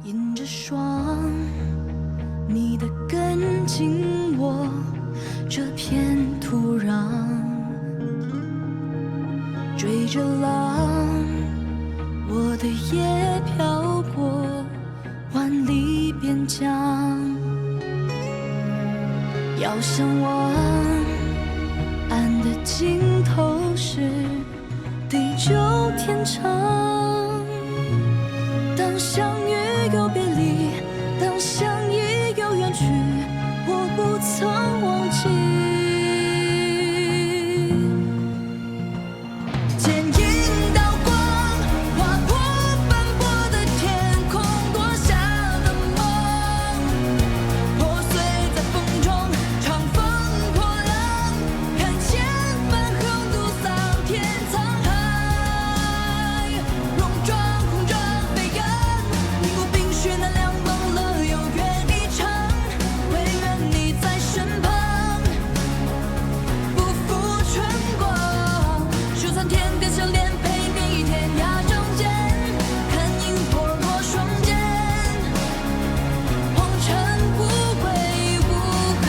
迎着霜，你的跟紧我这片土壤，追着浪，我的夜飘过万里边疆，遥相望，岸的尽头是地久天长。当相遇又别离，当相依又远去，我不曾忘记。剪影刀光，划破斑驳的天空，夺下的梦，破碎在风中，长风破浪，看千帆横渡桑田沧海，戎装红着飞扬，凝固冰雪难量，忘了有缘一场，唯愿你在身旁，不负春光，就算天边相连，陪你天涯中间，看萤火落双肩，红尘不悔无憾。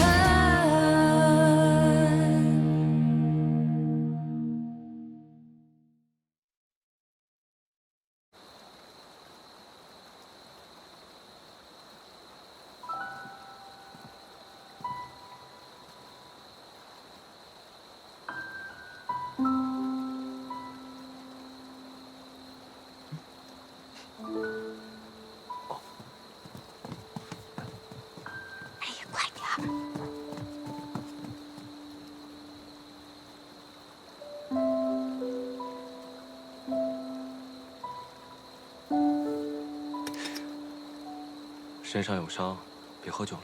哎呀，快点儿！身上有伤，别喝酒了。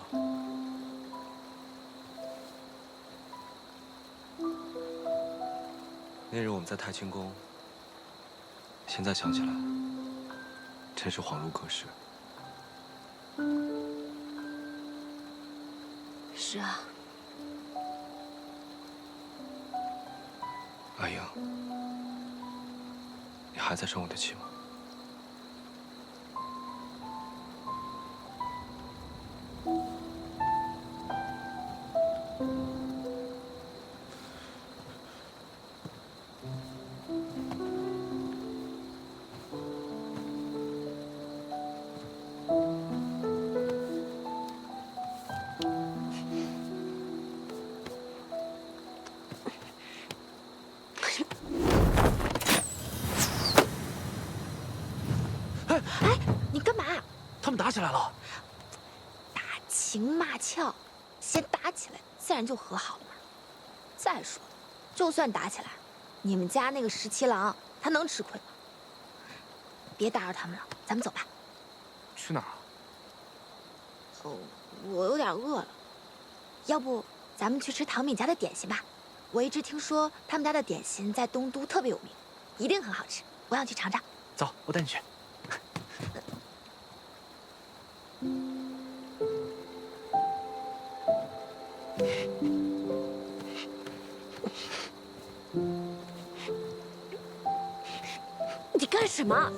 那日我们在太清宫，现在想起来，真是恍如隔世。是啊，阿英，你还在生我的气吗？你干嘛？他们打起来了。打情骂俏，先打起来，自然就和好了嘛。再说了，就算打起来，你们家那个17郎他能吃亏吗？别打扰他们了，咱们走吧。去哪儿啊？哦，我有点饿了，要不咱们去吃唐敏家的点心吧？我一直听说他们家的点心在东都特别有名，一定很好吃，我想去尝尝。走，我带你去。你干什么？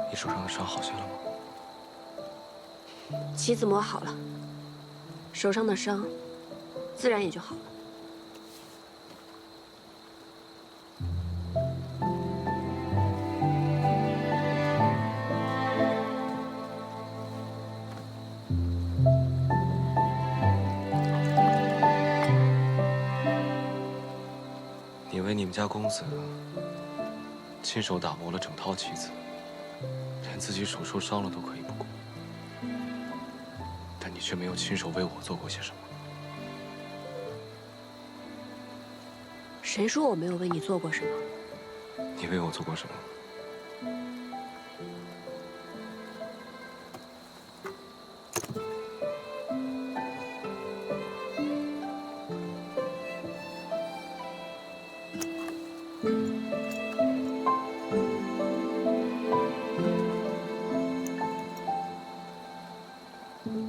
你手上的伤好些了吗？棋子磨好了，手上的伤自然也就好了。你为你们家公子亲手打磨了整套棋子，连自己手受伤了都可以不顾，但你却没有亲手为我做过些什么。谁说我没有为你做过什么？你为我做过什么？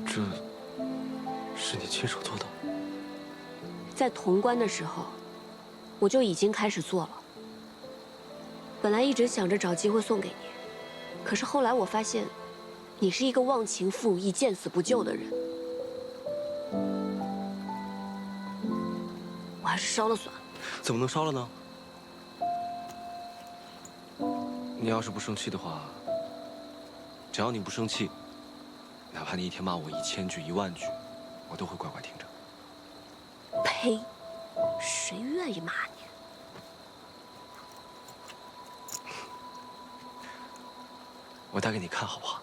这是你亲手做的？在潼关的时候，我就已经开始做了。本来一直想着找机会送给你，可是后来我发现，你是一个忘情负义、见死不救的人，我还是烧了算了。怎么能烧了呢？你要是不生气的话，只要你不生气，哪怕你一天骂我1000句、10000句，我都会乖乖听着。呸！谁愿意骂你？我打给你看好不好？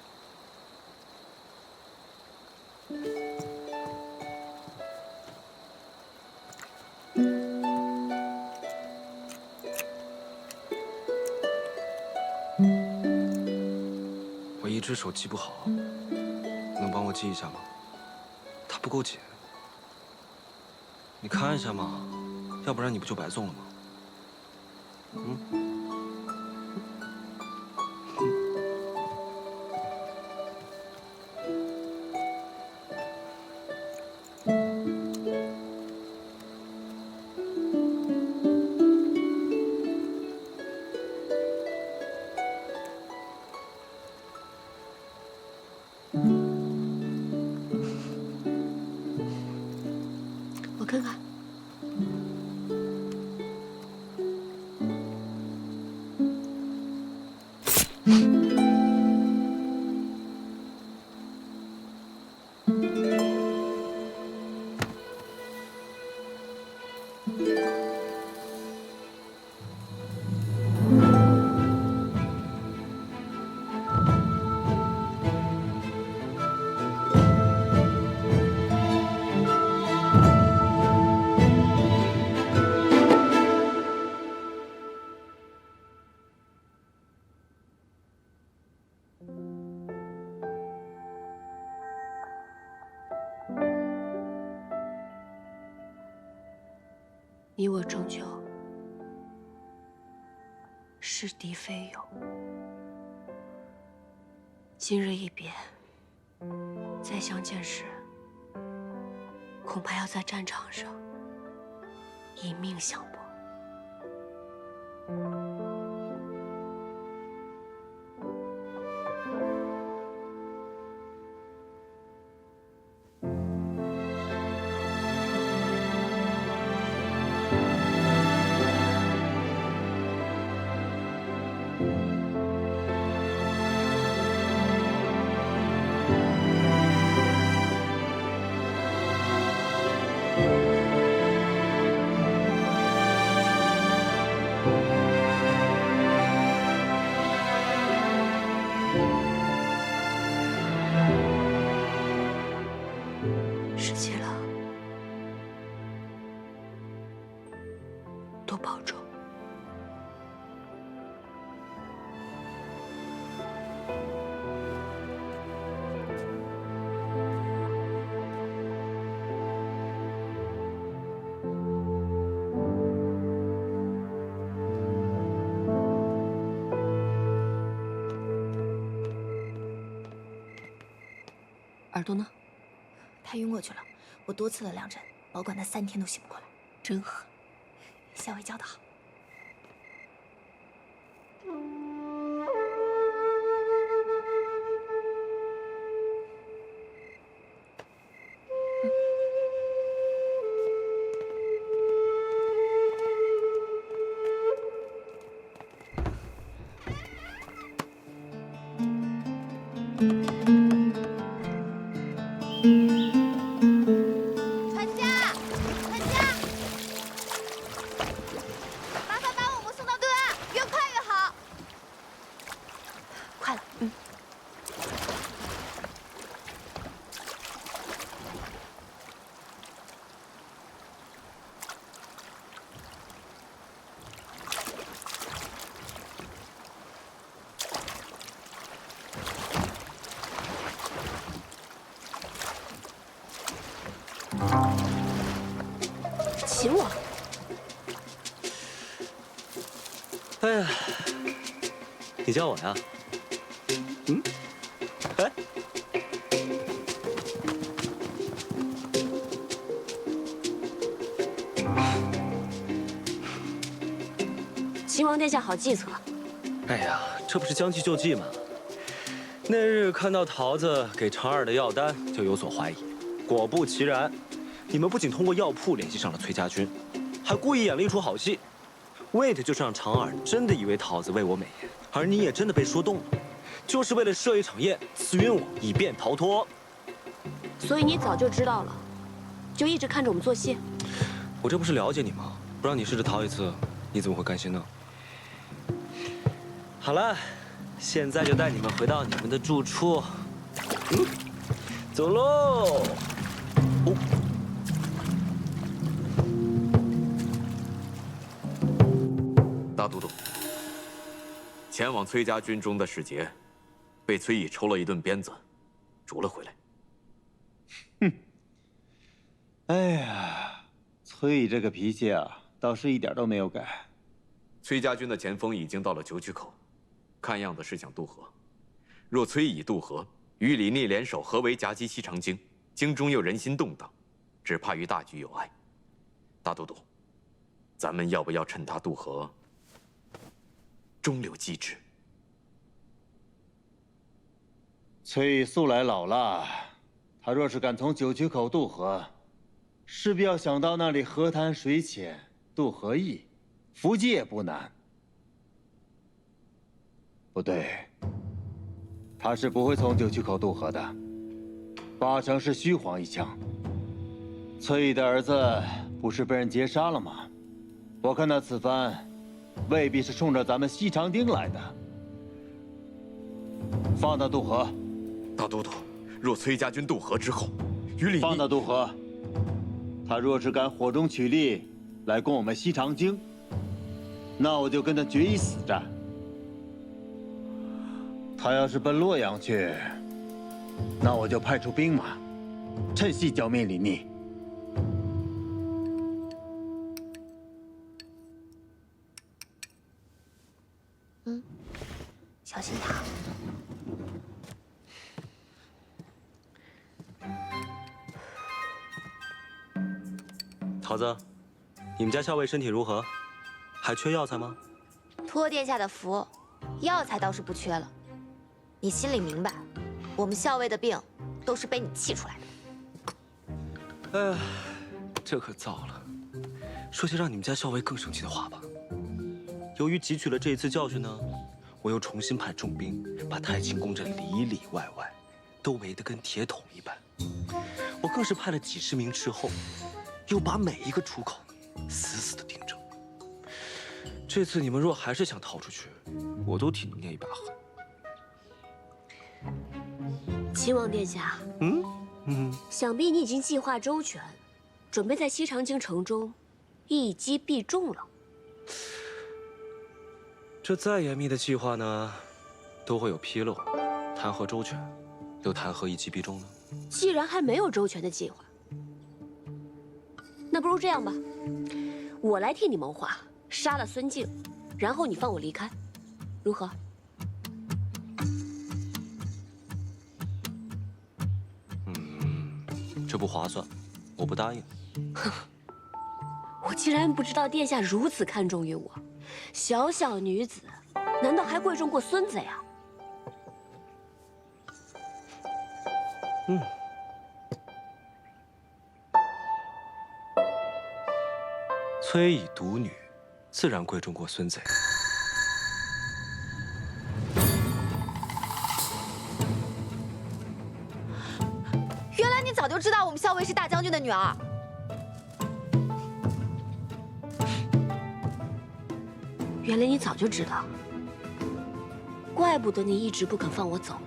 我一只手记不好，能帮我记一下吗？它不够紧，你看一下嘛，要不然你不就白送了吗？嗯。我看看。你我终究是敌非友，今日一别，再相见时，恐怕要在战场上以命相搏。17郎，多保重。耳朵呢？他晕过去了，我多次了2针，保管他3天都醒不过来。真狠。下回教得好。船家，船家，麻烦把我们送到对岸，越快越好。快了，请我。哎呀，你叫我呀？嗯？哎，王殿下好计策。哎呀，这不是将计就计吗？那日看到桃子给常二的药单，就有所怀疑。果不其然，你们不仅通过药铺联系上了崔家军，还故意演了一出好戏，为的就是让常二真的以为桃子为我美颜，而你也真的被说动了，就是为了设一场宴，刺晕我，以便逃脱。所以你早就知道了，就一直看着我们做戏。我这不是了解你吗？不让你试着逃一次，你怎么会甘心呢？好了，现在就带你们回到你们的住处。走喽！大都督，前往崔家军中的使节，被崔乙抽了一顿鞭子，逐了回来。哎呀，崔乙这个脾气啊，倒是一点都没有改。崔家军的前锋已经到了九曲口，看样子是想渡河。若崔乙渡河，与李逆联手合围夹击西长京，京中又人心动荡，只怕于大局有碍。大都督，咱们要不要趁他渡河，中流击之？崔乙素来老辣，他若是敢从九曲口渡河，势必要想到那里河滩水浅，渡河易，伏击也不难。不对，他是不会从九曲口渡河的，8成是虚晃一枪。崔乙的儿子不是被人劫杀了吗？我看他此番未必是冲着咱们西长町来的。放他渡河。大都督，若崔家军渡河之后，与李逆放他渡河。他若是敢火中取栗来攻我们西长京，那我就跟他决一死战。他要是奔洛阳去，那我就派出兵马，趁隙剿灭李逆。小心点儿。桃子，你们家校尉身体如何？还缺药材吗？托殿下的福，药材倒是不缺了。你心里明白，我们校尉的病都是被你气出来的。哎，这可糟了。说些让你们家校尉更生气的话吧。由于汲取了这一次教训呢，我又重新派重兵把太清宫这里里外外都围得跟铁桶一般。我更是派了几十名斥候，又把每一个出口死死地盯着。这次你们若还是想逃出去，我都替你捏一把汗。秦王殿下，想必你已经计划周全，准备在西长京城中一击必中了。这再严密的计划呢，都会有纰漏，谈何周全，又谈何一击必中呢？既然还没有周全的计划，那不如这样吧，我来替你谋划，杀了孙敬，然后你放我离开，如何？这不划算，我不答应。我竟然不知道殿下如此看重于我，小小女子，难道还贵重过孙子呀？崔乙独女，自然贵重过孙子。原来你早就知道我们校尉是大将军的女儿。原来你早就知道，怪不得你一直不肯放我走呢。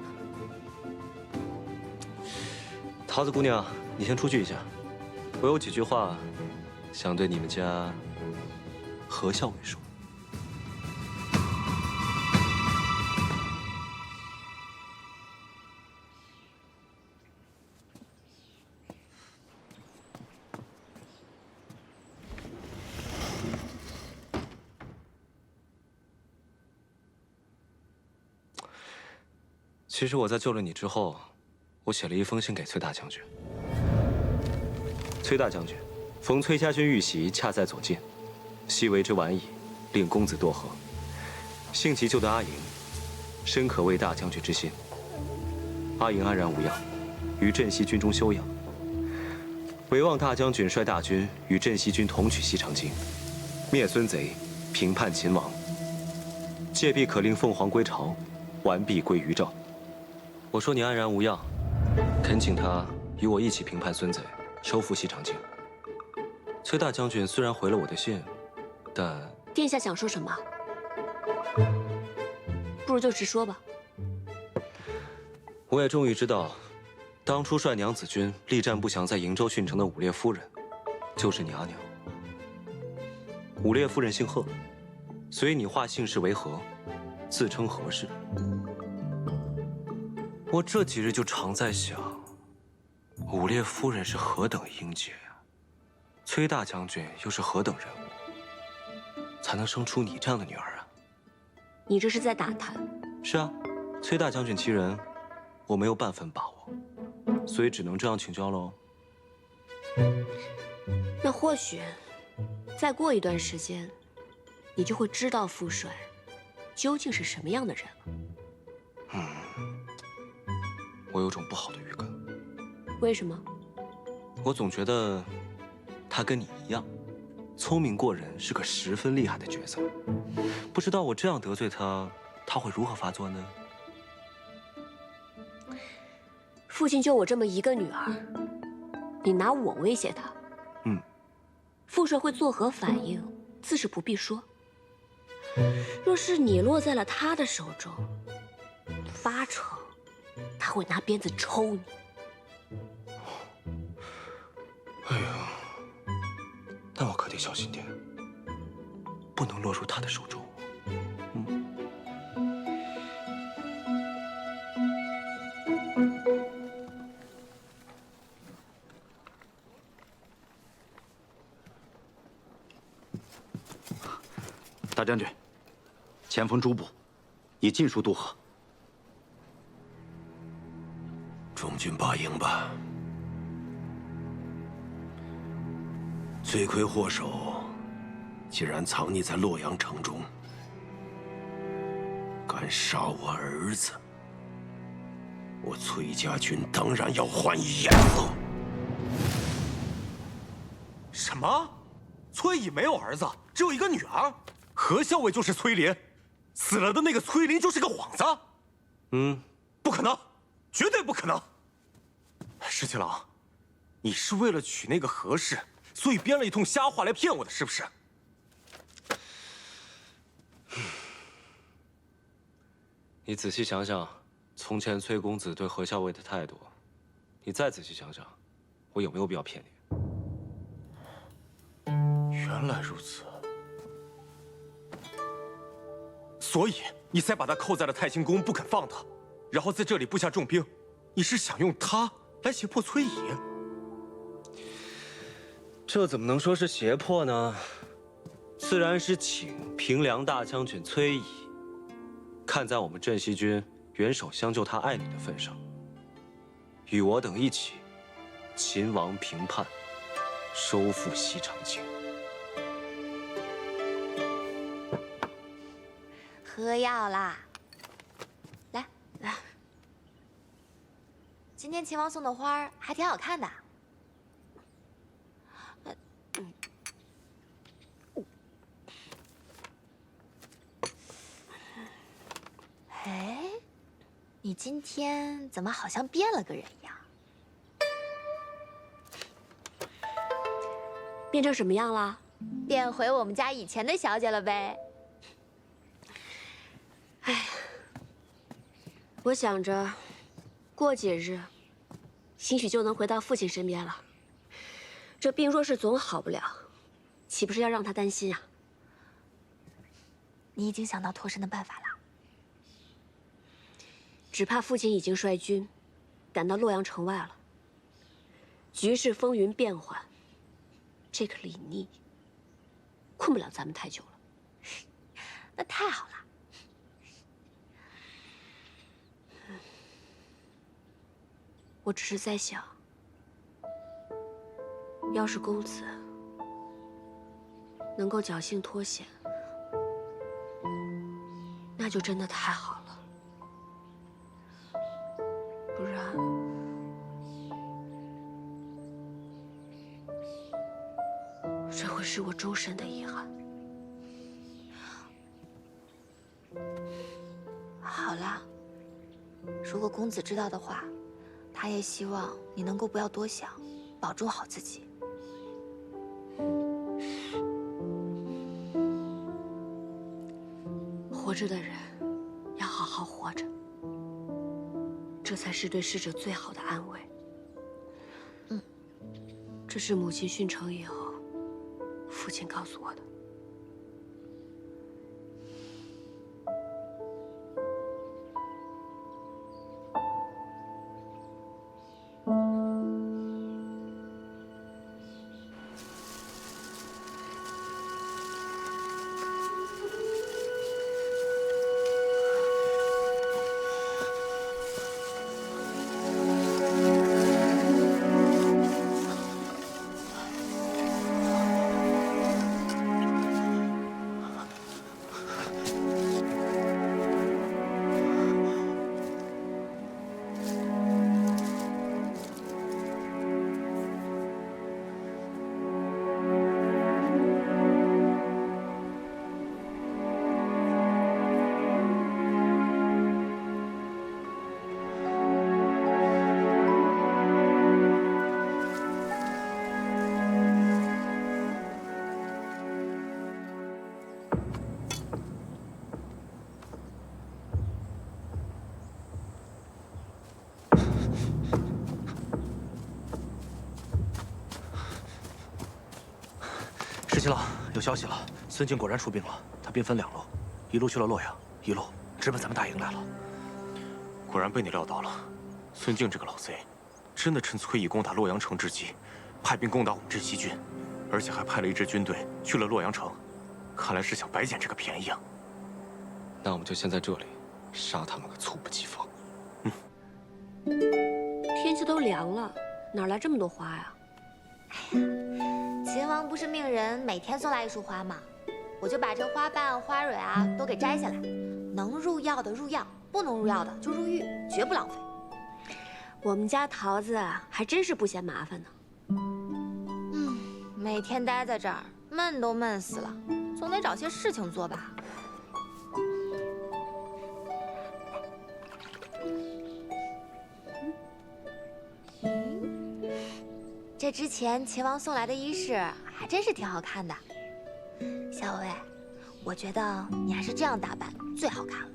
桃子姑娘，你先出去一下，我有几句话想对你们家何校尉说。其实我在救了你之后，我写了一封信给崔大将军。崔大将军，逢崔家军遇袭，恰在左近，昔为之晚矣，令公子堕河。性急救的阿银，深可为大将军之心。阿银安然无恙，于镇西军中休养。委望大将军率大军与镇西军同取西长京，灭孙贼，平叛秦王。届必可令凤凰归巢，完璧归于赵。我说你安然无恙，恳请他与我一起平叛孙贼，收复西长京。崔大将军虽然回了我的信，但殿下想说什么？不如就直说吧。我也终于知道，当初率娘子军力战不降在瀛州郡城的武烈夫人，就是你阿娘。武烈夫人姓贺，所以你化姓氏为何，自称何氏。我这几日就常在想，武烈夫人是何等英杰呀，崔大将军又是何等人物，才能生出你这样的女儿啊？你这是在打探？是啊，崔大将军其人，我没有半分把握，所以只能这样请教喽。那或许，再过一段时间，你就会知道父帅究竟是什么样的人了。我有种不好的预感。为什么？我总觉得他跟你一样，聪明过人，是个十分厉害的角色。不知道我这样得罪他，他会如何发作呢？父亲就我这么一个女儿，你拿我威胁他，父帅会作何反应，自是不必说。若是你落在了他的手中，8成他会拿鞭子抽你。哎呀，那我可得小心点，不能落入他的手中。大将军，前锋诸部已尽数渡河。中军罢营吧。罪魁祸首竟然藏匿在洛阳城中，敢杀我儿子，我崔家军当然要还以颜色。什么？崔乙没有儿子，只有一个女儿？何校尉就是崔林，死了的那个崔林就是个幌子。不可能，绝对不可能！石七郎，你是为了娶那个何氏，所以编了一通瞎话来骗我的，是不是？你仔细想想，从前崔公子对何校尉的态度，你再仔细想想，我有没有必要骗你？原来如此，所以你才把他扣在了太清宫，不肯放他，然后在这里布下重兵。你是想用他来胁迫崔乙？这怎么能说是胁迫呢？自然是请平凉大将军崔乙，看在我们镇西军援手相救他爱女的份上，与我等一起，秦王平叛，收复西长京。喝药啦！来来，今天秦王送的花还挺好看的。哎，你今天怎么好像变了个人一样？变成什么样了？变回我们家以前的小姐了呗。我想着，过几日，兴许就能回到父亲身边了。这病若是总好不了，岂不是要让他担心啊？你已经想到脱身的办法了？只怕父亲已经率军赶到洛阳城外了。局势风云变幻，这个李逆困不了咱们太久了。那太好了。我只是在想，要是公子能够侥幸脱险，那就真的太好了，不然这会是我终身的遗憾。好了，如果公子知道的话，他也希望你能够不要多想，保重好自己。活着的人要好好活着，这才是对逝者最好的安慰。这是母亲殉城以后，父亲告诉我的。十七郎，有消息了，孙敬果然出兵了，他兵分2路，一路去了洛阳，一路直奔咱们大营来了。果然被你料到了，孙敬这个老贼，真的趁崔乙攻打洛阳城之机，派兵攻打我们镇西军，而且还派了一支军队去了洛阳城，看来是想白捡这个便宜啊。那我们就先在这里杀他们个猝不及防。天气都凉了，哪来这么多花呀？秦王不是命人每天送来1束花吗？我就把这花瓣、花蕊啊都给摘下来，能入药的入药，不能入药的就入浴，绝不浪费。我们家桃子还真是不嫌麻烦呢。每天待在这儿，闷都闷死了，总得找些事情做吧。这之前秦王送来的衣饰还真是挺好看的。小薇，我觉得你还是这样打扮最好看了。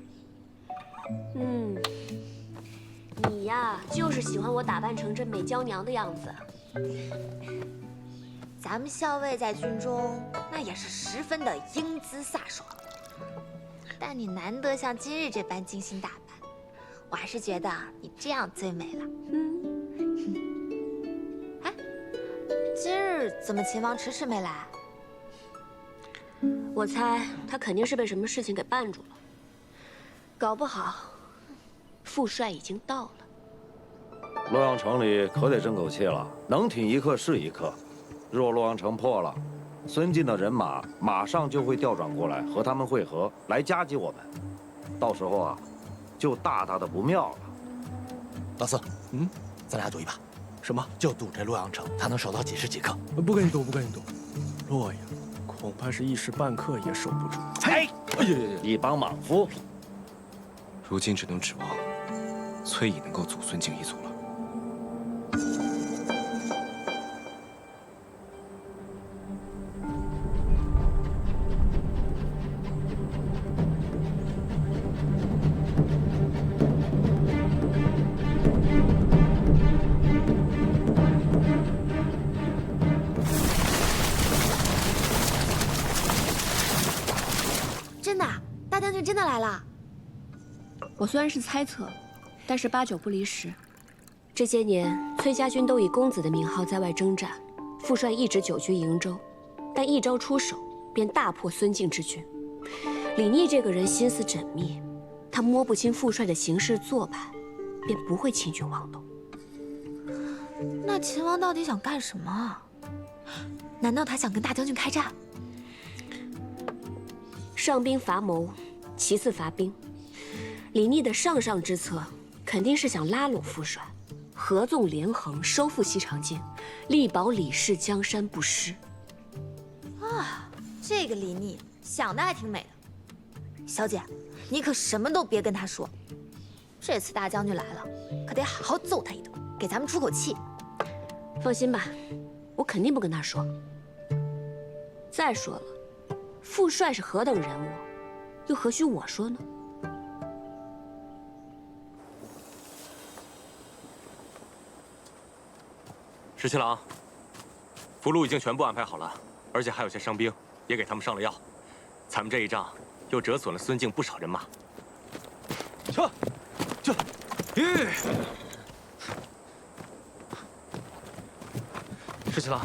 你呀，就是喜欢我打扮成这美娇娘的样子。咱们校尉在军中那也是十分的英姿飒爽，但你难得像今日这般精心打扮，我还是觉得你这样最美了。今日怎么秦王迟迟没来？我猜他肯定是被什么事情给绊住了，搞不好副帅已经到了。洛阳城里可得争口气了，能挺一刻是一刻。若洛阳城破了，孙敬的人马马上就会调转过来和他们会合，来夹击我们。到时候啊，就大大的不妙了。老四，咱俩赌一把。什么？就赌这洛阳城，他能守到几时几刻？不跟你赌，不跟你赌。洛阳恐怕是一时半刻也守不住。嘿，一帮莽夫！如今只能指望崔乙能够阻孙敬一族了。真的，大将军真的来了。我虽然是猜测，但是8、9不离十。这些年，崔家军都以公子的名号在外征战，副帅一直久居营州，但一招出手便大破孙敬之军。李逆这个人心思缜密，他摸不清副帅的行事做派，便不会轻举妄动。那秦王到底想干什么啊？难道他想跟大将军开战？上兵伐谋，其次伐兵。李逆的上上之策，肯定是想拉拢副帅，合纵连横，收复西长京，力保李氏江山不失。啊，这个李逆想的还挺美的。小姐，你可什么都别跟他说。这次大将军来了，可得好好揍他一顿，给咱们出口气。放心吧，我肯定不跟他说。再说了，副帅是何等人物，又何须我说呢？十七郎，俘虏已经全部安排好了，而且还有些伤兵，也给他们上了药。咱们这一仗又折损了孙敬不少人马。十七郎，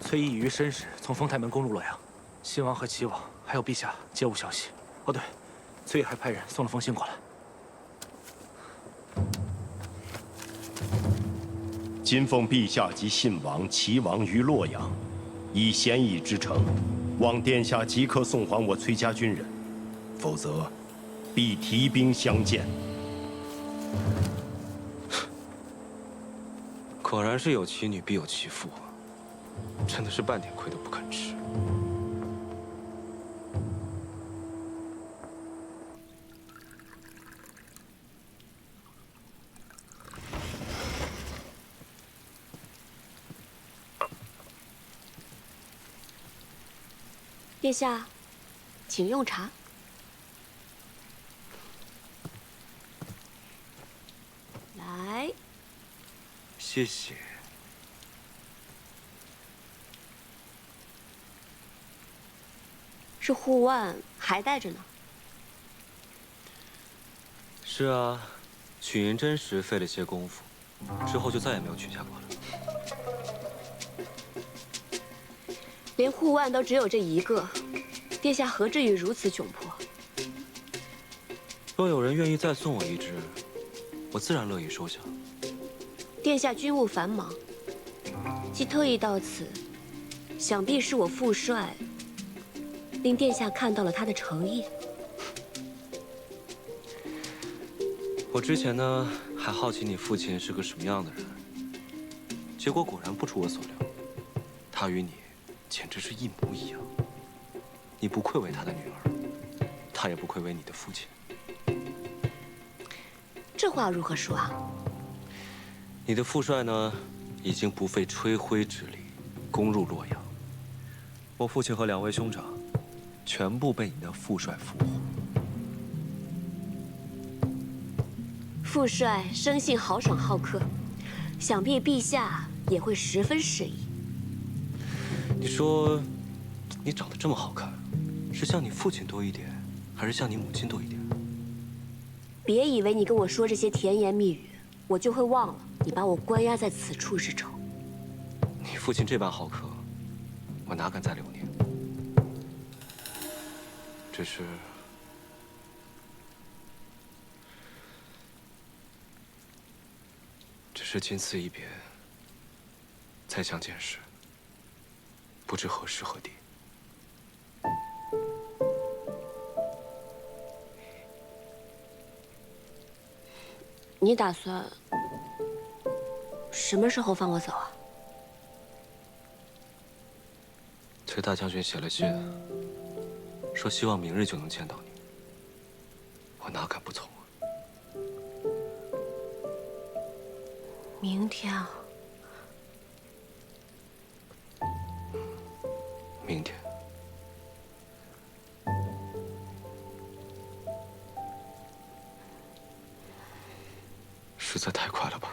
崔义与申使从丰台门攻入洛阳，新王和齐王还有陛下皆无消息。哦对，崔义还派人送了封信过来。今奉陛下及信王、齐王于洛阳，以咸邑之城，望殿下即刻送还我崔家军人，否则必提兵相见。果然是有其女必有其父，真的是半点亏都不肯吃。殿下，请用茶。来，谢谢。这护腕还带着呢。是啊，取银针时费了些功夫，之后就再也没有取下过了。连护腕都只有这一个，殿下何至于如此窘迫？若有人愿意再送我一只，我自然乐意收下。殿下军务繁忙，既特意到此，想必是我父帅令殿下看到了他的诚意。我之前呢还好奇你父亲是个什么样的人，结果果然不出我所料，他与你简直是一模一样。你不愧为他的女儿，他也不愧为你的父亲。这话如何说啊？你的父帅呢，已经不费吹灰之力攻入洛阳，我父亲和两位兄长全部被你的父帅俘获。父帅生性豪爽好客，想必陛下也会十分适宜。你说，你长得这么好看，是像你父亲多一点，还是像你母亲多一点？别以为你跟我说这些甜言蜜语，我就会忘了你把我关押在此处之仇。你父亲这般好客，我哪敢再留念？只是仅此一别，再相见时，不知何时何地。你打算什么时候放我走啊？崔大将军写了信，说希望明日就能见到你，我哪敢不从啊？明天啊？明天。实在太快了吧？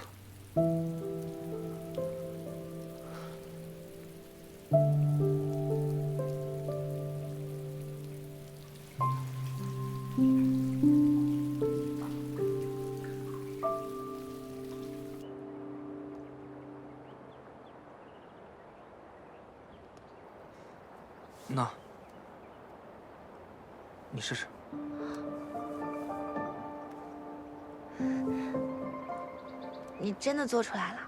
那，你试试。你真的做出来了？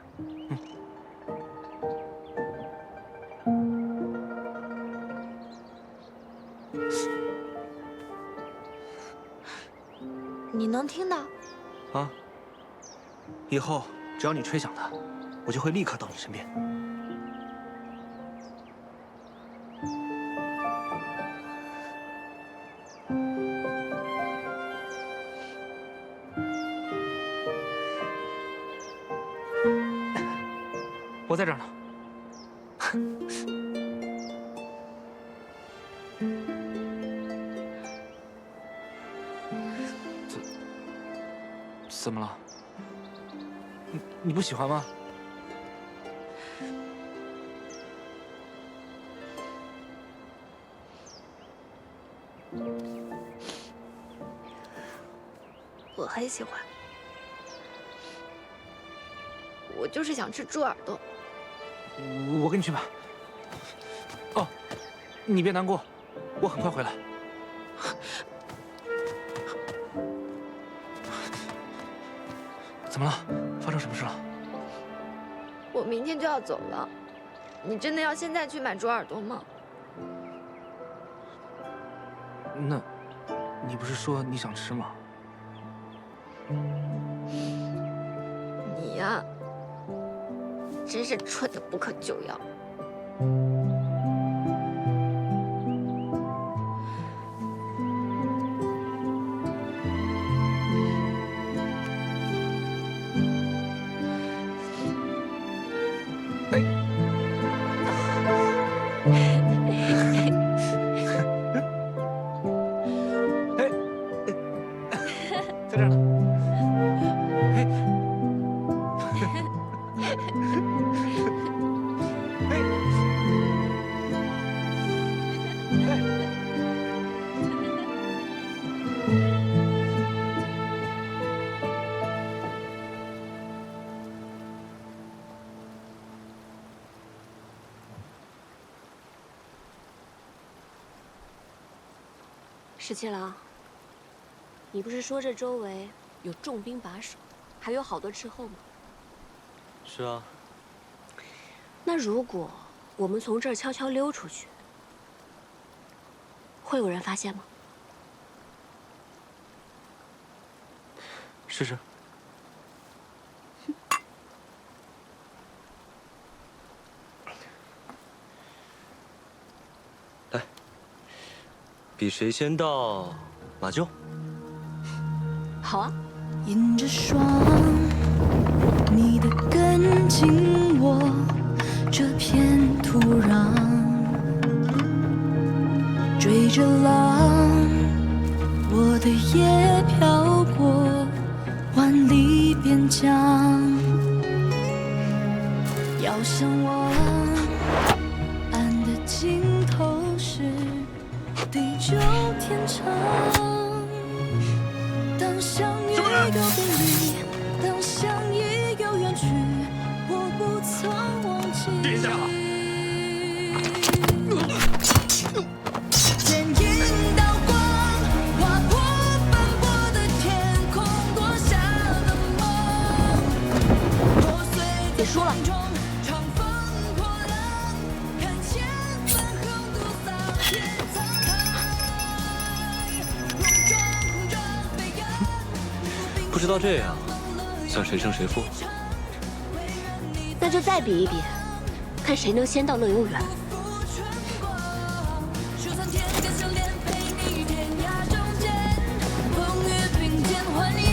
你能听到。啊！以后只要你吹响它，我就会立刻到你身边。我在这儿呢。怎么了？你不喜欢吗？我很喜欢，我就是想吃猪耳朵。我给你去买。哦，你别难过，我很快回来。怎么了？发生什么事了？我明天就要走了，你真的要现在去买猪耳朵吗？那，你不是说你想吃吗？你呀，真是蠢的不可救药。在这儿呢。嘿，十七郎，你不是说这周围有重兵把守，还有好多斥候吗？是啊。那如果我们从这儿悄悄溜出去，会有人发现吗？试试。来，比谁先到马厩。好啊。迎着霜，你的跟紧我这片土壤，追着浪，我的夜飘过万里边疆，遥相望，岸的尽头是地久天长。当相遇又别离，当相依又远去，我不曾忘记。殿下，剪影刀光，划破斑驳的天空，夺下的梦，破碎在风中，长风破浪，看千帆横渡桑田沧海，空中飞扬。不知道这样算谁胜谁负？那就再比一比，看谁能先到乐游园。数三天的修炼，陪你天涯中间，风雨并肩欢颜，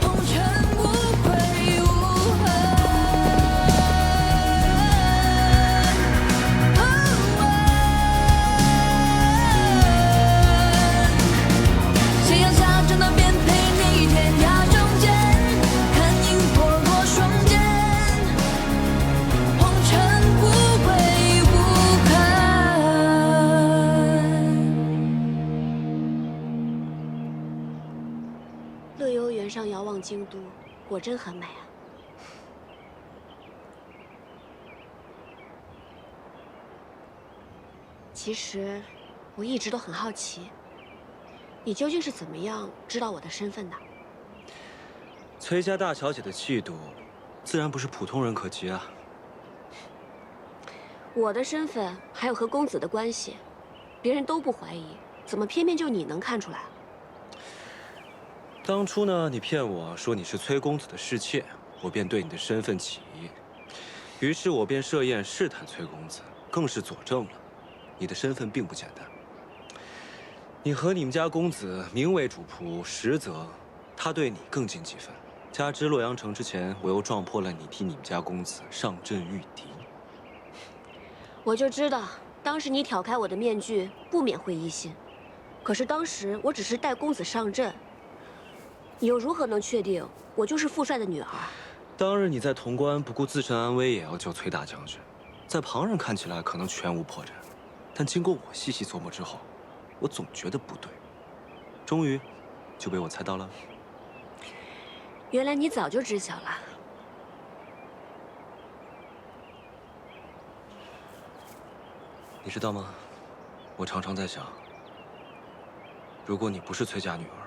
红尘无愧无痕。夕阳下正那边，陪你天涯中间，看萤火落双肩，红尘无悔无恨。乐游原上遥望京都，果真很美啊。其实，我一直都很好奇，你究竟是怎么样知道我的身份的？崔家大小姐的气度，自然不是普通人可及啊。我的身份还有和公子的关系，别人都不怀疑，怎么偏偏就你能看出来？当初呢，你骗我说你是崔公子的侍妾，我便对你的身份起疑，于是我便设宴试探崔公子，更是佐证了你的身份并不简单。你和你们家公子名为主仆，实则他对你更尽几分。加之洛阳城之前，我又撞破了你替你们家公子上阵御敌。我就知道，当时你挑开我的面具，不免会疑心。可是当时我只是带公子上阵，你又如何能确定我就是父帅的女儿？当日你在潼关不顾自身安危也要救崔大将军，在旁人看起来可能全无破绽，但经过我细细琢磨之后，我总觉得不对，终于就被我猜到了。原来你早就知晓了。你知道吗？我常常在想，如果你不是崔家女儿，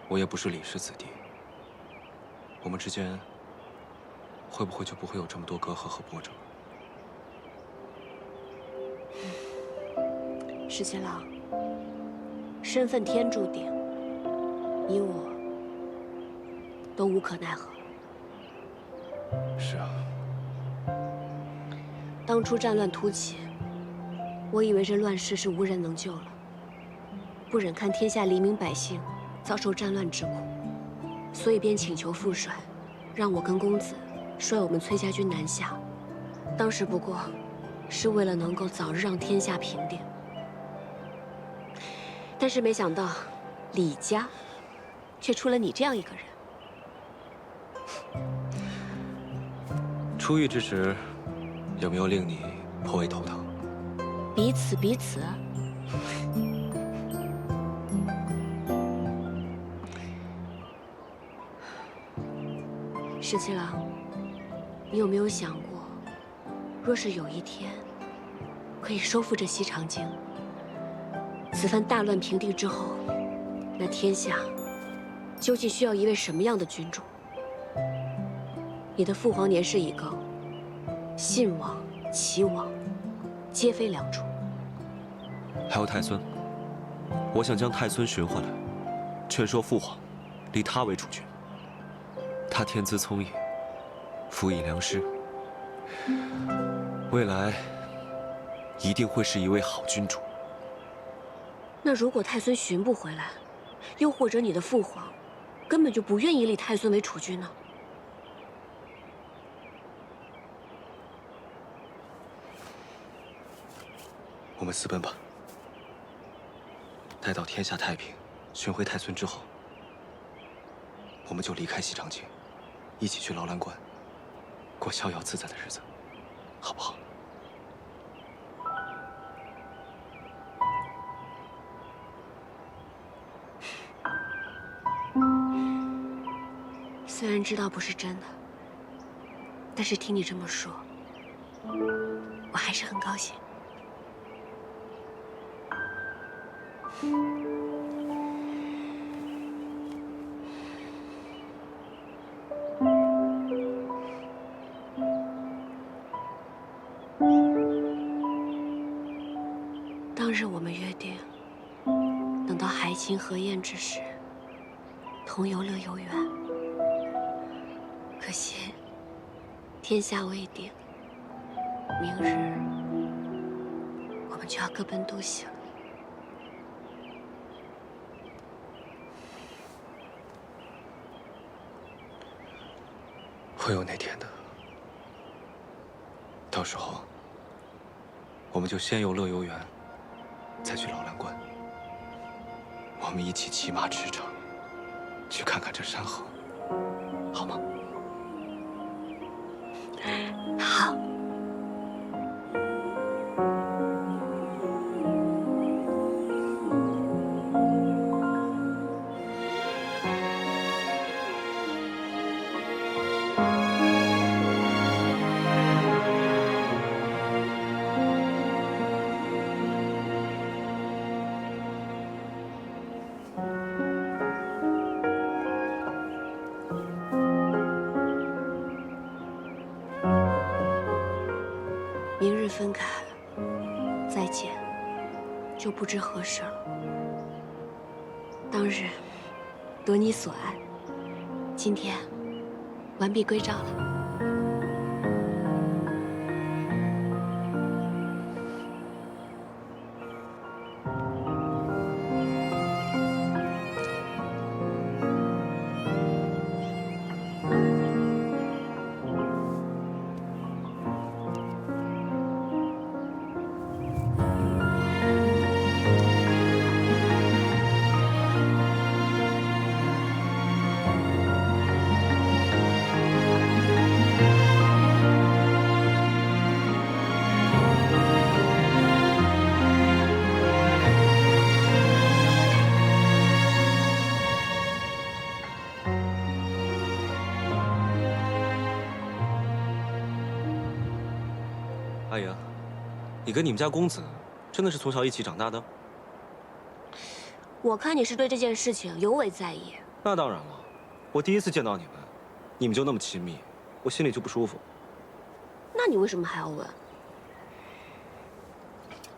我也不是李氏子弟，我们之间会不会就不会有这么多隔阂和波折？十七郎，身份天注定，你我都无可奈何。是啊，当初战乱突起，我以为这乱世是无人能救了，不忍看天下黎民百姓遭受战乱之苦，所以便请求父帅，让我跟公子率我们崔家军南下。当时不过是为了能够早日让天下平定，但是没想到李家却出了你这样一个人。出狱之时，有没有令你颇为头疼？彼此彼此。十七郎，你有没有想过，若是有一天可以收复这西长京，此番大乱平定之后，那天下究竟需要一位什么样的君主？你的父皇年事已高，信王、齐王皆非良主。还有太孙，我想将太孙寻回来，劝说父皇立他为主君。他天资聪颖，辅以良师，未来一定会是一位好君主。那如果太孙寻不回来，又或者你的父皇根本就不愿意立太孙为储君呢？我们私奔吧。待到天下太平，寻回太孙之后，我们就离开西长京，一起去劳兰关，过逍遥自在的日子，好不好？虽然知道不是真的，但是听你这么说，我还是很高兴。当日我们约定，等到海清河晏之时，同游乐游原。可惜天下未定，明日我们就要各奔东西了。会有那天的。到时候，我们就先游乐游园，再去劳兰关。我们一起骑马驰骋，去看看这山河，好吗？好。明日分开，再见，就不知何时了。当日夺你所爱。今天完璧归赵了。阿莹，你跟你们家公子真的是从小一起长大的？我看你是对这件事情尤为在意。那当然了，我第一次见到你们就那么亲密，我心里就不舒服。那你为什么还要问？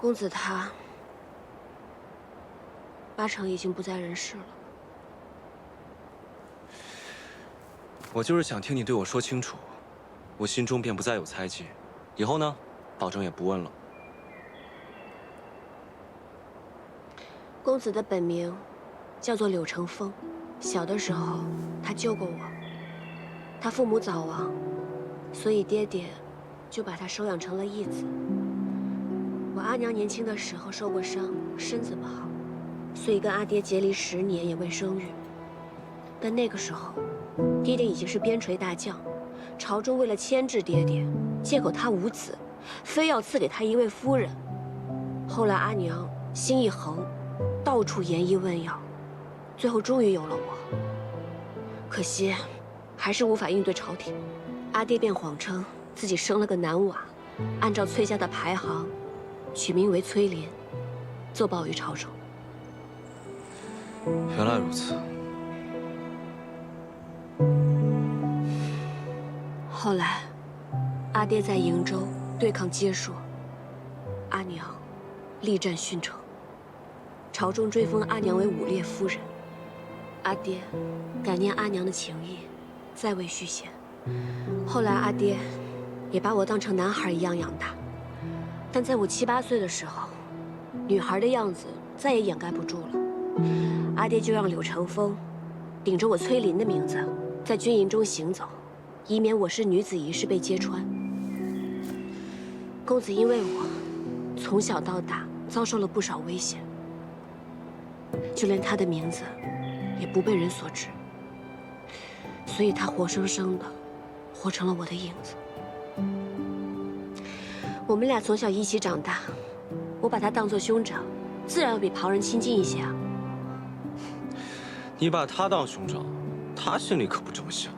公子他八成已经不在人世了。我就是想听你对我说清楚，我心中便不再有猜忌。以后呢，保证也不问了。公子的本名叫做柳成风，小的时候他救过我。他父母早亡，所以爹爹就把他收养成了义子。我阿娘年轻的时候受过伤，身子不好，所以跟阿爹结离10年也未生育。但那个时候，爹爹已经是边陲大将，朝中为了牵制爹爹，借口他无子，非要赐给他一位夫人。后来阿娘心一横，到处研医问药，最后终于有了我。可惜，还是无法应对朝廷。阿爹便谎称自己生了个男娃，按照崔家的排行，取名为崔林，奏报于朝中。原来如此。后来，阿爹在瀛州对抗接硕，阿娘力战殉城，朝中追封阿娘为武烈夫人。阿爹感念阿娘的情谊，再未续弦。后来阿爹也把我当成男孩一样养大，但在我7、8岁的时候，女孩的样子再也掩盖不住了。阿爹就让柳成风顶着我崔林的名字，在军营中行走，以免我是女子一事被揭穿。公子因为我从小到大遭受了不少危险，就连他的名字也不被人所知，所以他活生生的活成了我的影子。我们俩从小一起长大，我把他当作兄长，自然要比旁人亲近一些啊。你把他当兄长，他心里可不这么想。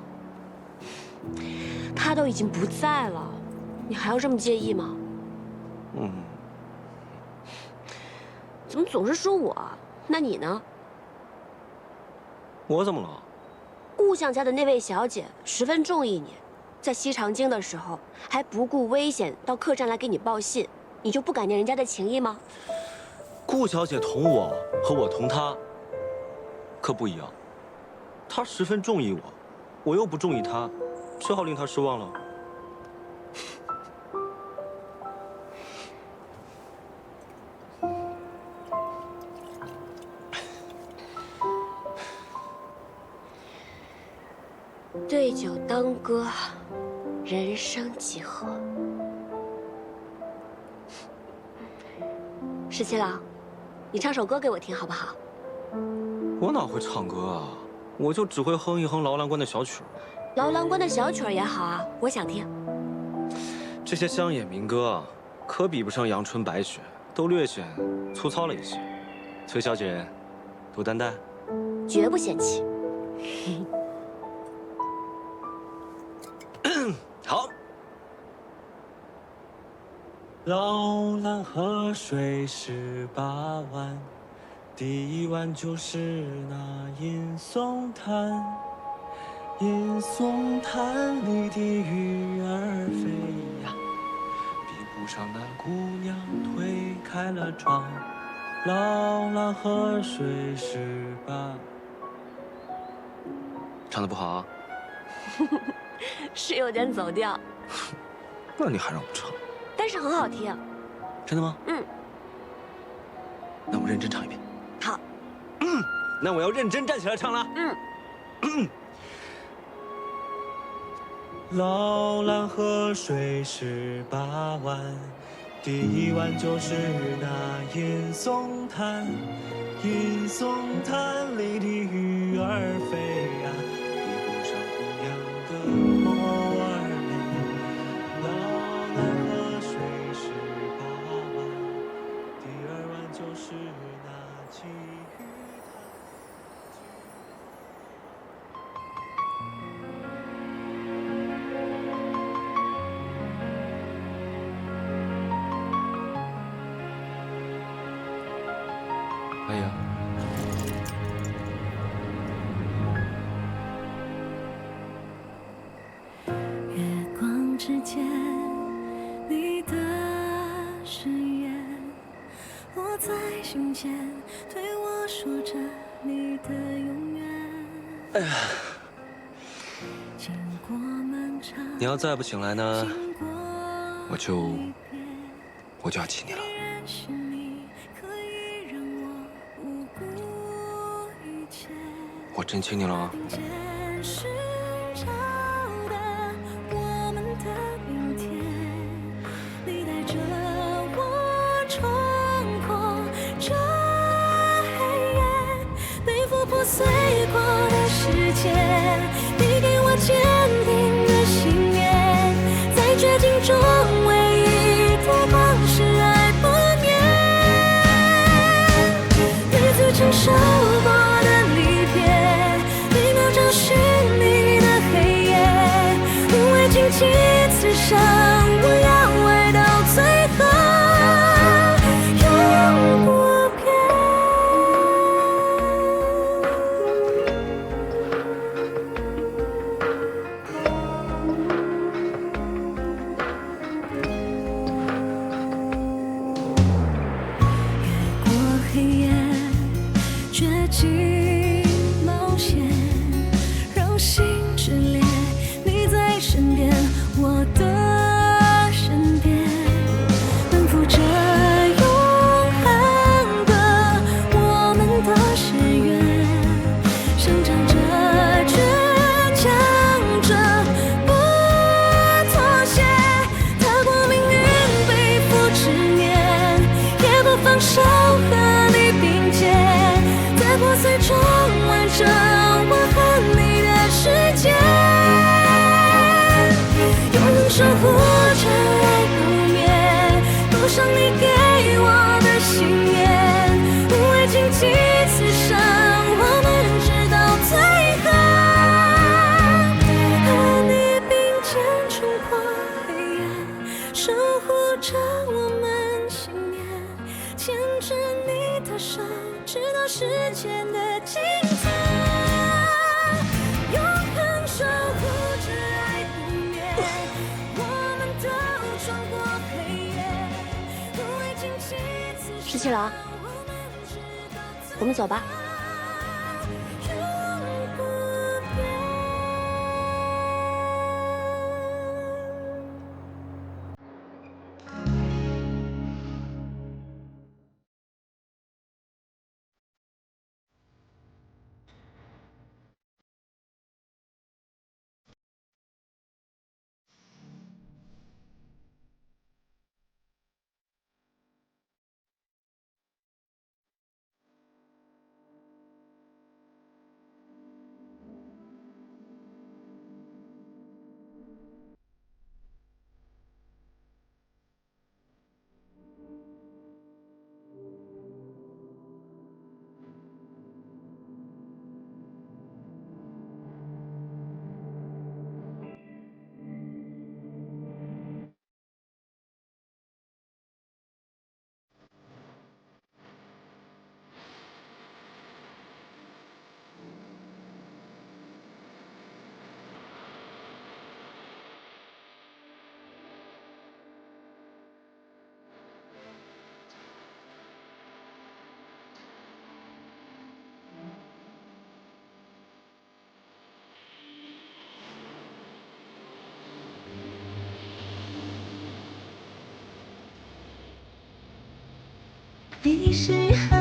他都已经不在了，你还要这么介意吗？怎么总是说我？那你呢？我怎么了？顾相家的那位小姐十分中意你，在西长京的时候还不顾危险到客栈来给你报信，你就不感念人家的情谊吗？顾小姐同我和我同她可不一样，她十分中意我，我又不中意她，只好令她失望了。对酒当歌，人生几何？十七郎，你唱首歌给我听好不好？我哪会唱歌啊？我就只会哼一哼劳兰关的小曲儿。劳兰关的小曲儿也好啊，我想听。这些乡野民歌啊，可比不上阳春白雪，都略显粗糙了一些。崔小姐，多担待。绝不嫌弃。好。劳兰河水18弯，第一弯就是那银松潭。银松潭里的鱼儿飞呀，比不上那姑娘推开了窗。劳兰河水18。唱的不好啊？是有点走调，那你还让我唱？但是很好听。真的吗？嗯。那我认真唱一遍。好。那我要认真站起来唱了。老蓝河水18弯，第一弯就是那银松滩。银松滩里的鱼儿飞呀，一湖上红扬的波儿美。老蓝河水18弯，第二弯就是那鲫鱼潭。可以啊。月光之间，你的誓言，我在心间对我说着你的永远。经过漫长，你要再不醒来呢，我就要气你了。是你可以让我无辜一切。我真气你了啊！并肩寻找的我们的明天，你带着我冲破这黑夜，背负破碎过的世界，你给我坚定的信念，在绝境中唯一的光是爱不灭，你最承受过的离别，每秒找寻你的黑夜，无畏荆棘刺伤，我要爱到最后，永不变。越过黑夜，绝境冒险，让心之裂，你在身边，我的身边，奔赴着永恒的我们的誓愿，生长着倔强着不妥协，踏过命运背负执念，也不放手和你并肩，在破碎中完整我和你的世界，永恒守护着爱不灭，路上你给我的信念，无畏荆棘刺伤，我们直到最后，和你并肩冲破黑夜，守护着我们信念，牵着你的手，直到时间的尽头，永恒守护着爱不灭，我们都穿过黑夜，无畏荆棘刺伤，十七郎，我们走吧。永不变。你是何